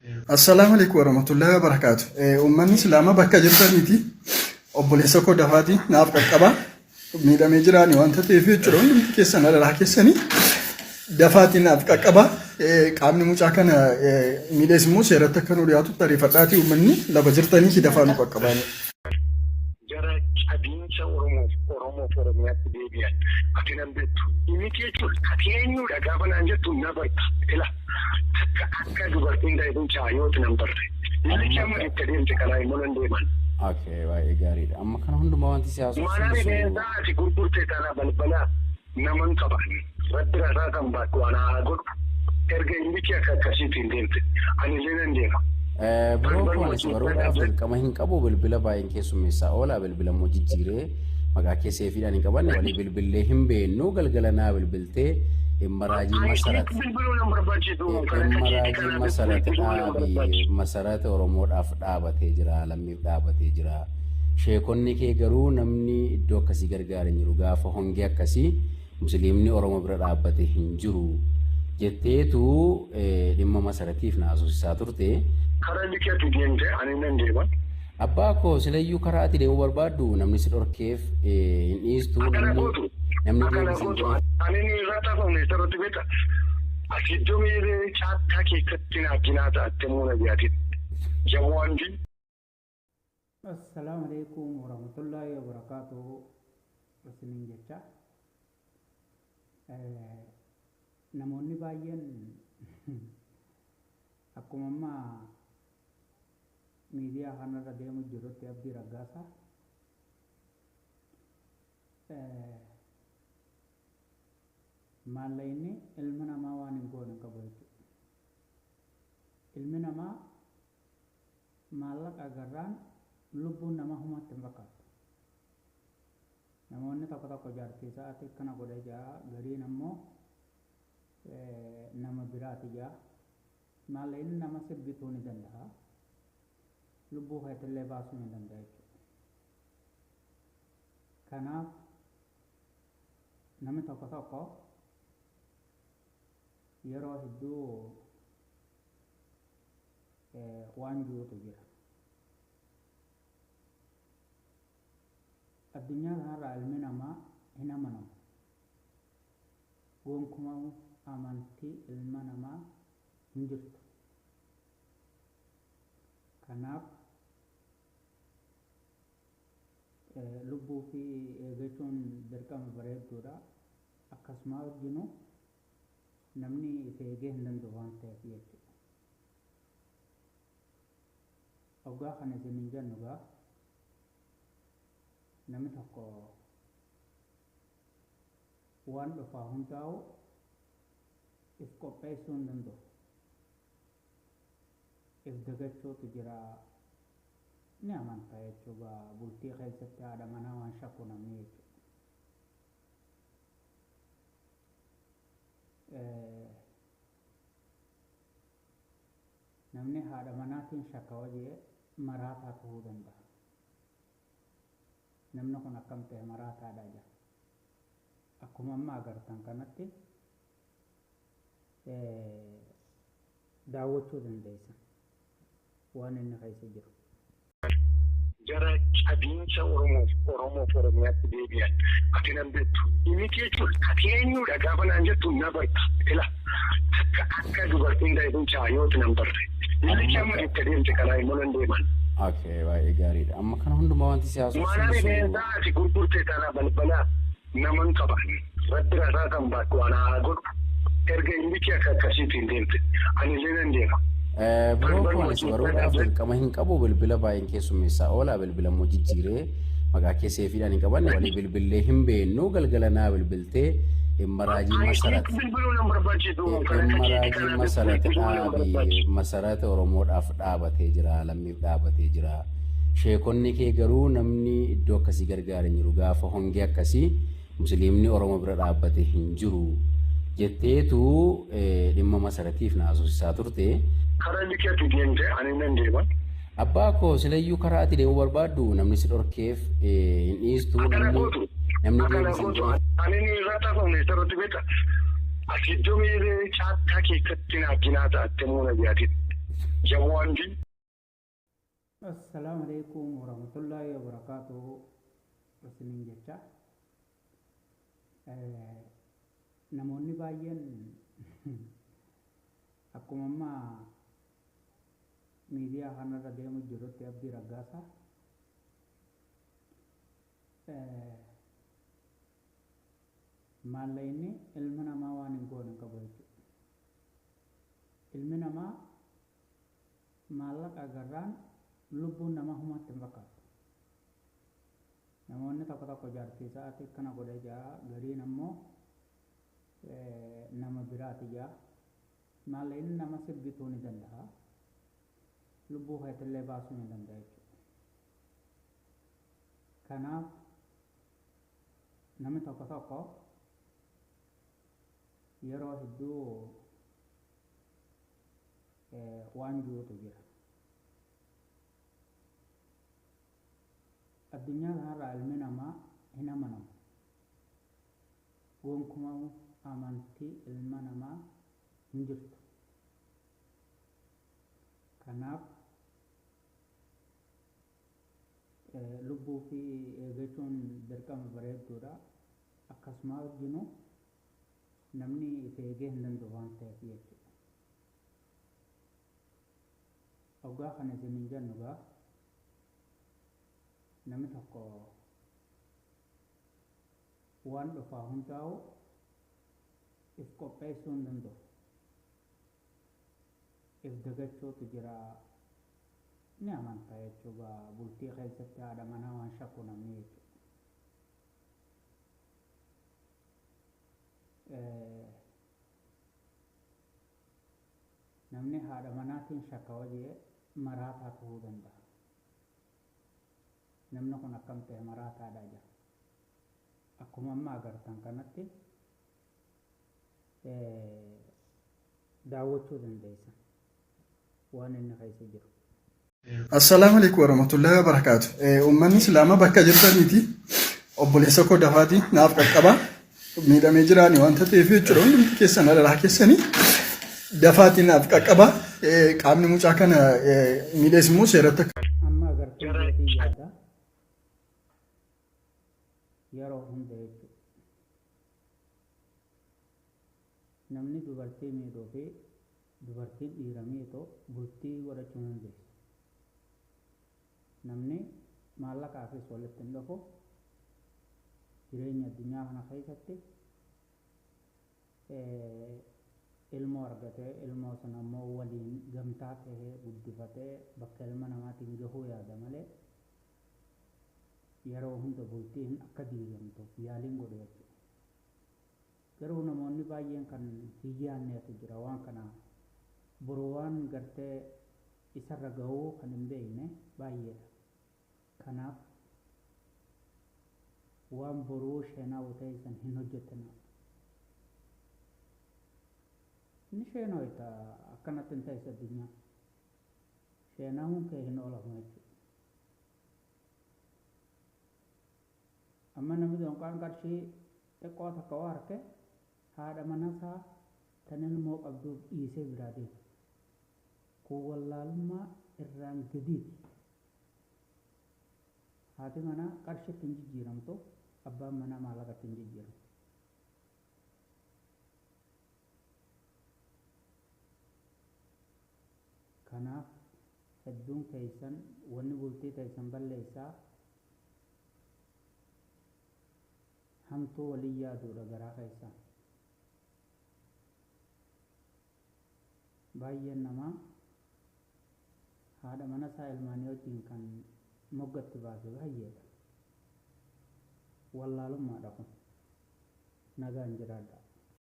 Assalamu alaikum warahmatullahi wabarakatuh. Ummanni Islaamaa bakka jirtaniiti obboleessa koo dafaati naaf qaqqaba. Miidhamee jiraani wanta ta'eef jechuudha. Hundi keessan alaa keessanii dafaati naaf qaqqaba. Qaamni mucaa kana miidhees immoo seeratti akka nu dhiyaatu xariifadhaati ummanni lafa jirtanii dafaa nu qaqqabani. Jara cabinsa Oromiyaatti deebi'an. Ati nan beektu. Imiti jechuun ati eenyudha gaafa naan jettu na barta. Ila akka dubartiin daa'imman chaayooti nan barte. Inni chama itti adeemte karaa immoo nan deeman. Okay, baay'ee gaariidha. Amma kana hundumaa wanti siyaasa Maanaan isaa ati gurgurtee taanaa balbalaa naman qaban. Rabbira isaa kan baattu anaa godhu. Erga imiti akka akkasiitiin deemte. Ani illee nan deema. Biroo baruudhaaf dirqama hin qabu bilbila baay'een keessummeessaa oola bilbila immoo jijjiiree maqaa keessee fiidhaan hin qabanne walii bilbillee hin beennu galgala naa bilbiltee Imaraajii masarata Oromoodhaaf dhaabatee jira lammiif dhaabatee jira. Sheekonni kee garuu namni iddoo akkasii gargaaree jiru gaafa hongee akkasii musliimni Oromoo bira dhaabbatee hin jiru jetteetu dhimma masaratiif na asoosaa turte. Karaa liqeetu deemte ani nan deema. Abbaa koo silayyuu karaa ati deemuu barbaaddu namni si dhorkeef hin dhiistu namni ani ni rata famne sarati beta asido mere chatta ke kattina ginata attemuna biati jamwandi. Assalamu alaikum warahmatullahi wabarakatuh. Isinin jecha namoonni baay'een akkuma amma miidiyaa kanarra deemu jirutti Abdii Raggaasaa maallaqni ilmi namaa waan hin goone qabu jechuudha. Ilmi namaa maallaqa agarraan lubbuun namaa humatti hin fakkaatu. Namoonni tokko tokko jaartii sa'aatii kana godhe jaa gariin ammoo nama biraati jaa maallaqni nama sirbituu ni danda'a. Lubbuu keetillee baasuu ni danda'a jechuudha. Kanaaf namni tokko tokko yeroo hedduu waan jirutu jira. Addunyaa kanarraa ilmi namaa hin amanamu. Gonkumaa amantii ilma namaa hin jirtu. Kanaaf lubbuu fi eeggachuun dirqama bareedduudha. Akkasuma wajjinu namni isa eegee hin danda'u waan ta'eef jechuudha. Hoggaa kana isin hin jennu gaa namni tokko waan dhufaa hundaa'u if qopheessuu hin danda'u. If dagachuutu jira ni amantaa jechuudha. Bultii keessatti haadha manaa waan shakku namni jechuudha. Namni haadha manaatiin shakka wajjee maraataa ta'uu danda'a. Namni kun akkam ta'e maraataadha jira. Akkuma amma agartan kanatti daawwachuu dandeessan waan inni keessa jiru. Jara cabinsa Oromiyaatti deebi'an. Ati nan beektu. Imiti jechuun ati eenyudha gaafa naan jettu na barta. Ila akka dubartiin daa'imman chaayooti nan barte. Inni chama itti adeemte karaa immoo nan deeman. Okay, baay'ee gaariidha. Amma kana hundumaa wanti siyaasa Maanaan isaa ati gurgurtee taanaa balbalaa naman qaban. Rabbira isaa kan baattu anaa godhu. Erga imiti akka akkasiitiin deemte. Ani illee nan deema. Biroo baruudhaaf dirqama hin qabu bilbila baay'een keessummeessaa oola bilbila immoo jijjiiree maqaa keessee fiidhaan hin qabanne walii bilbillee hin beennu galgala naa bilbiltee Imaraajii masarata Oromoodhaaf dhaabatee jira lammiif dhaabatee jira. Sheekonni kee garuu namni iddoo akkasii gargaaree jiru gaafa hongee akkasii musliimni Oromoo bira dhaabbatee hin jiru jetteetu dhimma masaratiif na asoosaa turte. Karaa liqeetu deemte ani nan deema. Abbaa koo silayyuu karaa ati deemuu barbaaddu namni si dhorkeef hin dhiistu namni ani ni rata famne sarati beta asido mere chatta ke kattina ginata attemuna biati. Hundi Assalamu alaikum warahmatullahi wabarakatuh. Isinin jecha namoonni baay'een akkuma amma miidiyaa kanarra deemu jirutti Abdii Raggaasaa maallayni ilma namaa waan hin goone qabu jechuudha. Ilmi namaa maallaqa agarraan lubbuun namaa humatti hin fakkaatu. Namoonni tokko tokko jaartii isaati kana godhe jaa gariin ammoo nama biraati jaa maallayni nama sirbituu ni danda'a. Lubbuu keetillee baasuu ni danda'a jechuudha. Kanaaf namni tokko tokko yeroo hedduu waan jirutu jira. Addunyaa kanarraa ilmi namaa hin amanamu. Gonkumaa amantii ilma namaa hin jirtu. Kanaaf lubbuu fi eeggachuun dirqama bareedduudha. Akkasuma wajjinu namni if eegee hin danda'u waan ta'eef jechuudha. Hoggaa kana isin hin jennu gaa namni tokko waan dhufaa hundaa'u if qopheessuu hin danda'u. If dagachuutu jira ni amantaa jechuudha. Bultii keessatti haadha manaa waan shakku namni jechuudha. Namni haadha manaatiin shakka wajjee maraataa ta'uu danda'a. Namni kun akkam ta'e maraataadha jira. Akkuma amma agartan kanatti daawwachuu dandeessan waan inni keessa jiru. Assalamu alaikum warahmatullahi wabarakatuh. Uummanni Islaamaa bakka jirtaniiti obboleessa koo dafaatii naaf qaqqabaa. Miidhamee jiraani wanta ta'eef jechuudha. Hundi keessan adaraa keessanii dafaatii naaf qaqqabaa. Qaamni mucaa kana miidhees immoo seeratti Amma agartee jeetii yaada yeroo hunda jechuudha. Namni dubartii miidhuu fi dubartiin dhiira miidhuu bultii godhachuu hin dandeessu. Namni maallaqaafis walitti hin dhufu jireenya addunyaa kana keessatti ilmoo argatee ilmoo sana immoo waliin gamtaa ta'ee guddifatee bakka ilma namaatiin gahuu yaada malee yeroo hunda bultiin akka diigamtuuf yaaliin godhu jechuudha. Garuu namoonni baay'een kan hin yaanneetu jira waan kana boruu waan gartee isarra gahuu kan hin beekne baay'eedha. Kanaaf waan boruu sheenaa ta'esan hin hojjetina. Inni sheenaa itti akkanatti hin ta'es addunyaa. Sheenaa hunkee hin oolamu jechuudha. Amma namni donqaan qarshii xiqqoo takka waa harke haadha manasaa tan ilmoo qabduuf dhiisee biraa deema. Kun wallaalummaa irraan gadiiti. Haati manaa qarshiitti hin jijjiiramtu, abbaan manaa maallaqatti hin jijjiiramu. Kanaaf hedduun keessan wanni bultii keessan balleessaa hamtuu waliin yaaduudha garaa keessaa. Baay'een namaa haadha mana isaa ilmaanii wajjin kan moggatti baase baay'eedha. Wallaalummaadha kun nagaan jiraadha.